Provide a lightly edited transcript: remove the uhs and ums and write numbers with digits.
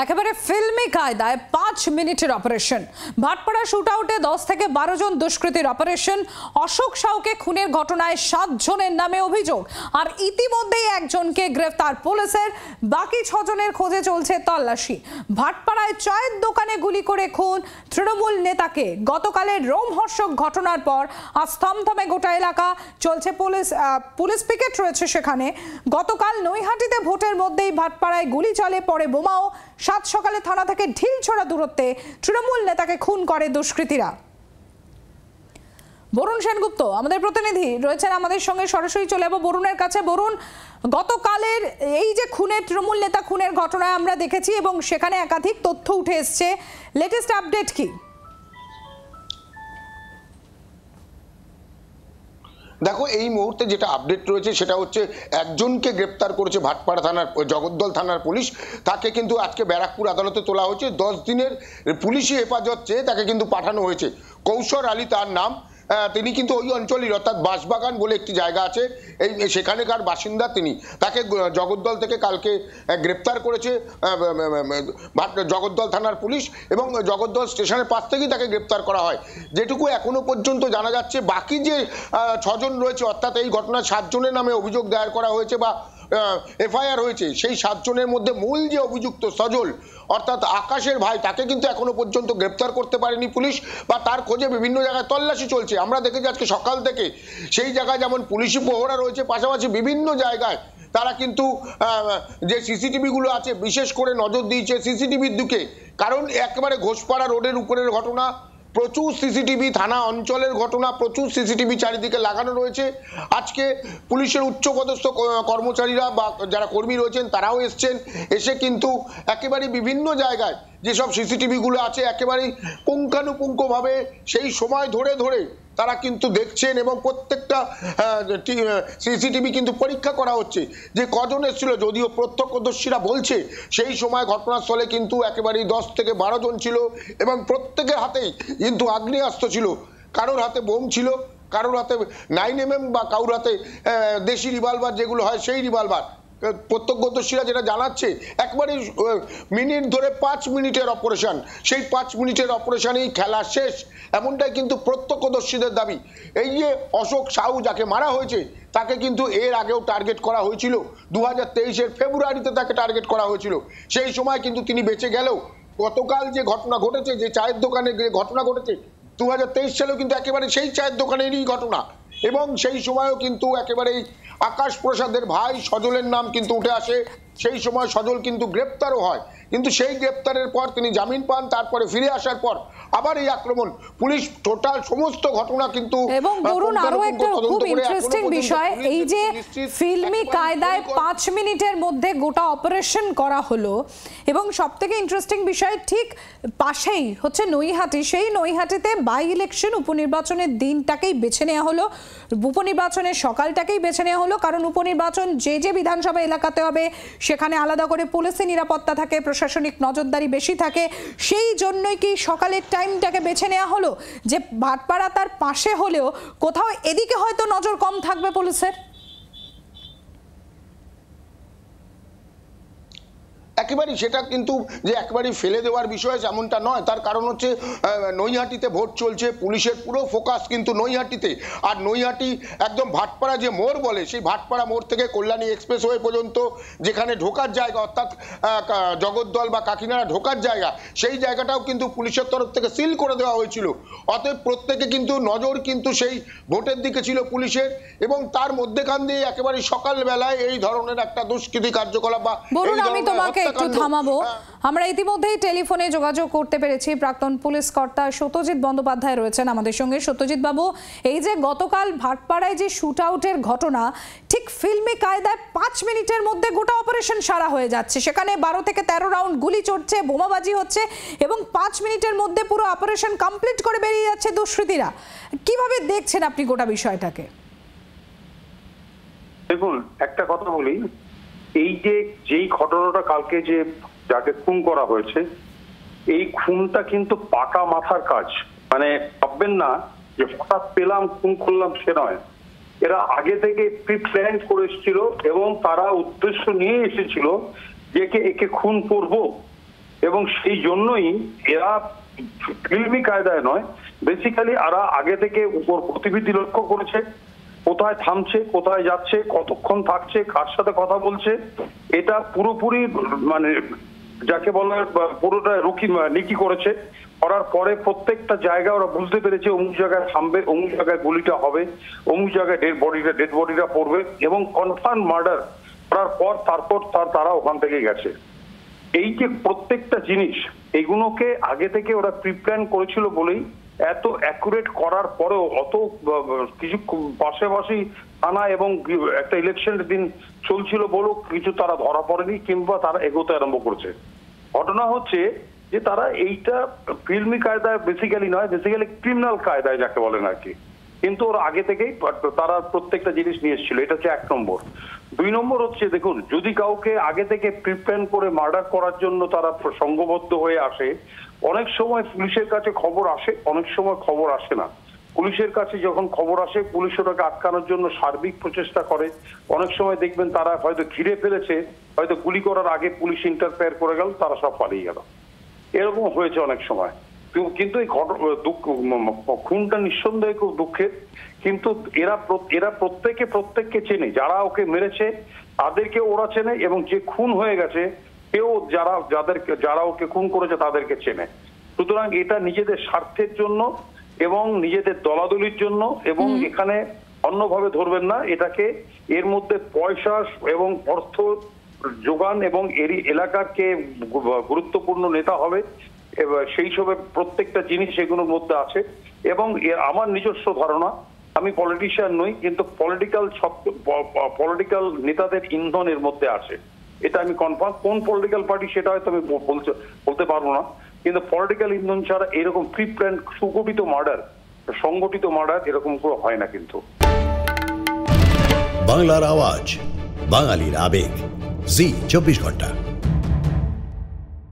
একেবারে ফিল্মি কায়দায় 5 মিনিটের অপারেশন। ভাটপাড়া শুটআউটে 10 থেকে 12 জন দুষ্কৃতীর অপারেশন। অশোক সাউকে খুনের ঘটনায় 7 জনের নামে অভিযোগ, আর ইতিমধ্যেই একজনকে গ্রেফতার পুলিশের। বাকি 6 জনের খোঁজে চলছে তল্লাশি। ভাটপাড়ায় চায়ের দোকানে গুলি করে খুন তৃণমূল নেতাকে। গতকালের রোমহর্ষক ঘটনার পর আজ থমথমে গোটা এলাকা। চলছে পুলিশ পিকেট রয়েছে সেখানে। গতকাল নৈহাটিতে ভোটের মধ্যেই ভাটপাড়ায় গুলি চলে, পরে বোমাও। 7 সকালে থানা থেকে ঢিলছোড়া দূরত্বে তৃণমূল নেতাকে খুন করে দুষ্কৃতীরা। বরুণ সেনগুপ্ত আমাদের প্রতিনিধি রয়েছেন আমাদের সঙ্গে, সরাসরি চলে যাবো বরুণের কাছে। বরুণ, গতকালের এই যে খুনের তৃণমূল নেতা খুনের ঘটনায় আমরা দেখেছি এবং সেখানে একাধিক তথ্য উঠে এসছে, লেটেস্ট আপডেট কি? দেখো, এই মুহূর্তে যেটা আপডেট রয়েছে সেটা হচ্ছে একজনকে গ্রেপ্তার করেছে ভাটপাড়া থানার জগদ্দল থানার পুলিশ। তাকে কিন্তু আজকে ব্যারাকপুর আদালতে তোলা হয়েছে। 10 দিনের পুলিশি হেফাজত চেয়ে তাকে কিন্তু পাঠানো হয়েছে। কৌশর আলী তার নাম। তিনি কিন্তু ওই অঞ্চলের, অর্থাৎ বাঁশবাগান বলে একটি জায়গা আছে, এই সেখানেকার বাসিন্দা তিনি। তাকে জগদ্দল থেকে কালকে গ্রেপ্তার করেছে জগদ্দল থানার পুলিশ, এবং জগদ্দল স্টেশনের পাশ থেকেই তাকে গ্রেপ্তার করা হয়। যেটুকু এখনো পর্যন্ত জানা যাচ্ছে, বাকি যে 6 জন রয়েছে, অর্থাৎ এই ঘটনায় 7 জনের নামে অভিযোগ দায়ের করা হয়েছে বা এফআইআর হয়েছে, সেই 7 জনের মধ্যে মূল যে অভিযুক্ত সজল, অর্থাৎ আকাশের ভাই, তাকে কিন্তু এখনো পর্যন্ত গ্রেপ্তার করতে পারেনি পুলিশ, বা তার খোঁজে বিভিন্ন জায়গায় তল্লাশি চলছে। আমরা দেখেছি আজকে সকাল থেকে সেই জায়গায় যেমন পুলিশি প্রহরা রয়েছে, পাশাপাশি বিভিন্ন জায়গায় তারা কিন্তু যে সিসিটিভি গুলো আছে বিশেষ করে নজর দিয়েছে সিসিটিভির দিকে। কারণ একেবারে ঘোষপাড়া রোডের উপরের ঘটনা, প্রচুর সিসিটিভি, থানা অঞ্চলের ঘটনা, প্রচুর সিসিটিভি চারিদিকে লাগানো রয়েছে। আজকে পুলিশের উচ্চপদস্থ কর্মচারীরা বা যারা কর্মী রয়েছেন তারাও এসছেন, এসে কিন্তু একেবারে বিভিন্ন জায়গায় যেসব সিসিটিভি গুলো আছে একেবারেই পুঙ্খানুপুঙ্খভাবে সেই সময় ধরে ধরে তারা কিন্তু দেখছেন, এবং প্রত্যেকটা সিসিটিভি কিন্তু পরীক্ষা করা হচ্ছে যে কজন এসেছিল। যদিও প্রত্যক্ষদর্শীরা বলছে সেই সময় ঘটনাস্থলে কিন্তু একেবারেই 10 থেকে 12 জন ছিল, এবং প্রত্যেকের হাতেই কিন্তু আগ্নেয়াস্ত্র ছিল। কারোর হাতে বোম ছিল, কারোর হাতে 9mm বা কারোর হাতে দেশি রিভলভার যেগুলো হয় সেই রিভলভার। প্রত্যক্ষদর্শীরা যেটা জানাচ্ছে, একবারে মিনিট ধরে 5 মিনিটের অপারেশন, সেই 5 মিনিটের অপারেশনেই খেলা শেষ, এমনটাই কিন্তু প্রত্যক্ষদর্শীদের দাবি। এই যে অশোক সাউ যাকে মারা হয়েছে, তাকে কিন্তু এর আগেও টার্গেট করা হয়েছিল। 2023-এর ফেব্রুয়ারিতে তাকে টার্গেট করা হয়েছিল। সেই সময় কিন্তু তিনি বেঁচে গেলেও গতকাল যে ঘটনা ঘটেছে, যে চায়ের দোকানে যে ঘটনা ঘটেছে 2023 সালেও কিন্তু একেবারে সেই চায়ের দোকানেরই ঘটনা, এবং সেই সময়ও কিন্তু একেবারেই আকাশ প্রসাদের ভাই সজলের নাম কিন্তু উঠে আসে। সেই সময় সজল কিন্তু গ্রেপ্তারও হয়, কিন্তু সেই গ্রেপ্তারের পর তিনি জামিন পান। তারপরে ফিরে আসার পর আবার এই আক্রমণ, পুলিশ টোটাল সমস্ত ঘটনা কিন্তু। এবং বরুণ, আরো একটা খুব ইন্টারেস্টিং বিষয়, এই যে ফিল্মি কায়দায় 5 মিনিটের মধ্যে গোটা অপারেশন করা হলো, এবং সবথেকে ইন্টারেস্টিং বিষয় ঠিক পাশেই হচ্ছে নৈহাটি। সেই নৈহাটিতে বাই ইলেকশন, উপনির্বাচনের দিনটাকেই বেছে নেওয়া হলো, উপনির্বাচনের সকালটাকেই বেছে নেওয়া হলো, কারণ উপনির্বাচন যে যে বিধানসভা এলাকাতে হবে সেখানে আলাদা করে পুলিশি নিরাপত্তা থাকে, প্রশাসনিক নজরদারি বেশি থাকে। সেই জন্যই কি সকালের টাইমটাকে বেছে নেওয়া হলো, যে ভাটপাড়া তার পাশে হলেও কোথাও এদিকে হয়তো নজর কম থাকবে পুলিশের? একেবারেই সেটা কিন্তু যে একেবারেই ফেলে দেওয়ার বিষয় এমনটা নয়। তার কারণ হচ্ছে নৈহাটিতে ভোট চলছে, পুলিশের পুরো ফোকাস কিন্তু নৈহাটিতে। আর নৈহাটি একদম ভাটপাড়া যে মোড় বলে, সেই ভাটপাড়া মোড় থেকে কল্যাণী এক্সপ্রেসওয়ে পর্যন্ত যেখানে ঢোকার জায়গা, অর্থাৎ জগদ্দল বা কাকিনাড়া ঢোকার জায়গা, সেই জায়গাটাও কিন্তু পুলিশের তরফ থেকে সিল করে দেওয়া হয়েছিল। অতএব প্রত্যেকে কিন্তু নজর কিন্তু সেই ভোটের দিকে ছিল পুলিশের, এবং তার মধ্যেখান দিয়ে একেবারে সকালবেলায় এই ধরনের একটা দুষ্কৃতী কার্যকলাপ বা আমি তোমাকে একটু থামাবো। আমরা ইতিমধ্যেই টেলিফোনে যোগাযোগ করতে পেরেছি প্রাক্তন পুলিশ কর্তা সত্যজিৎ বন্দ্যোপাধ্যায় রয়েছেন আমাদের সঙ্গে। সত্যজিৎ বাবু, এই যে গতকাল ভাটপাড়ায় যে শুট আউটের ঘটনা, ঠিক ফিল্মি কায়দায় 5 মিনিটের মধ্যে গোটা অপারেশন সারা হয়ে যাচ্ছে, সেখানে 12 থেকে 13 রাউন্ড গুলি চড়ছে, বোমাবাজি হচ্ছে, এবং 5 মিনিটের মধ্যে পুরো অপারেশন কমপ্লিট করে বেরিয়ে যাচ্ছে দুষ্কৃতীরা। কিভাবে দেখছেন আপনি গোটা বিষয়টাকে? দেখুন, একটা কথা বলি, এই যে যেই ঘটনাটা কালকে যে যাকে খুন করা হয়েছে, এই খুনটা কিন্তু পাকা মাথার কাজ। মানে ভাববেন না যে হঠাৎ পেলাম খুন করলাম, সে নয়। এরা আগে থেকে প্রি প্ল্যান করে এসেছিল, এবং তারা উদ্দেশ্য নিয়ে এসেছিল যে একে খুন করব। এবং সেই জন্যই এরা ফিল্মি কায়দায় নয়, বেসিক্যালি এরা আগে থেকে উপর গতিবিধি লক্ষ্য করেছে, কোথায় থামছে, কোথায় যাচ্ছে, কতক্ষণ থাকছে, কার সাথে কথা বলছে, এটা পুরোপুরি মানে যাকে বলা পুরোটা নিকি করেছে। করার পরে প্রত্যেকটা জায়গায় ওরা বুঝতে পেরেছে অমুক জায়গায় থামবে, অমুক জায়গায় গুলিটা হবে, অমুক জায়গায় ডেড বডিটা পড়বে, এবং কনফার্ম মার্ডার করার পর তারপর তারা ওখান থেকে গেছে। এই যে প্রত্যেকটা জিনিস এগুলোকে আগে থেকে ওরা প্রিপ্ল্যান করেছিল বলেই এত অ্যাকুরেট করার পরেও অত কিছু পাশাপাশি থানা এবং একটা ইলেকশনের দিন চলছিল বলেও কিছু তারা ধরা পড়েনি কিংবা তারা এগোতে আরম্ভ করেছে। ঘটনা হচ্ছে যে তারা এইটা ফিল্মি কায়দায় বেসিক্যালি নয়, বেসিক্যালি ক্রিমিনাল কায়দায় যাকে বলেন আর কি, কিন্তু ওরা আগে থেকেই তারা প্রত্যেকটা জিনিস নিয়ে এসেছিল। এটা হচ্ছে 1 নম্বর। 2 নম্বর হচ্ছে দেখুন, যদি কাউকে আগে থেকে প্রিপ্ল্যান করে মার্ডার করার জন্য তারা সংঘবদ্ধ হয়ে আসে, অনেক সময় পুলিশের কাছে খবর আসে, অনেক সময় খবর আসে না। পুলিশের কাছে যখন খবর আসে, পুলিশ ওটাকে আটকানোর জন্য সার্বিক প্রচেষ্টা করে। অনেক সময় দেখবেন তারা হয়তো ঘিরে ফেলেছে, হয়তো গুলি করার আগে পুলিশ ইন্টারফেয়ার করে গেল, তারা সব পালিয়ে গেল। এরকম হয়েছে অনেক সময়। কিন্তু এই খুনটা নিঃসন্দেহে খুব দুঃখের, কিন্তু এরা প্রত্যেককে চেনে, যারা ওকে মেরেছে তাদেরকে ওরা চেনে, এবং যে খুন হয়ে গেছে কেউ যারা ওকে খুন করেছে তাদেরকে চেনে। সুতরাং এটা নিজেদের স্বার্থের জন্য এবং নিজেদের দলাদলির জন্য, এবং এখানে অন্যভাবে ধরবেন না এটাকে, এর মধ্যে পয়সা এবং অর্থ যোগান এবং এরই এলাকার কে গুরুত্বপূর্ণ নেতা হবে সেই সবে প্রত্যেকটা জিনিস এগুলোর মধ্যে আছে। এবং আমার নিজস্ব ধারণা, আমি পলিটিশিয়ান নই, কিন্তু পলিটিক্যাল নেতাদের ইন্ধন এর মধ্যে আছে, এটা আমি কনফার্ম। কোন পলিটিক্যাল পার্টি সেটা হয়তো আমি বলতে পারবো না, কিন্তু পলিটিক্যাল ইন্ধন ছাড়া এরকম প্রি প্ল্যান সুগঠিত মার্ডার, সংগঠিত মার্ডার এরকম করে হয় না। কিন্তু বাংলার আওয়াজ, বাঙালির আবেগ, জি 24 ঘন্টা।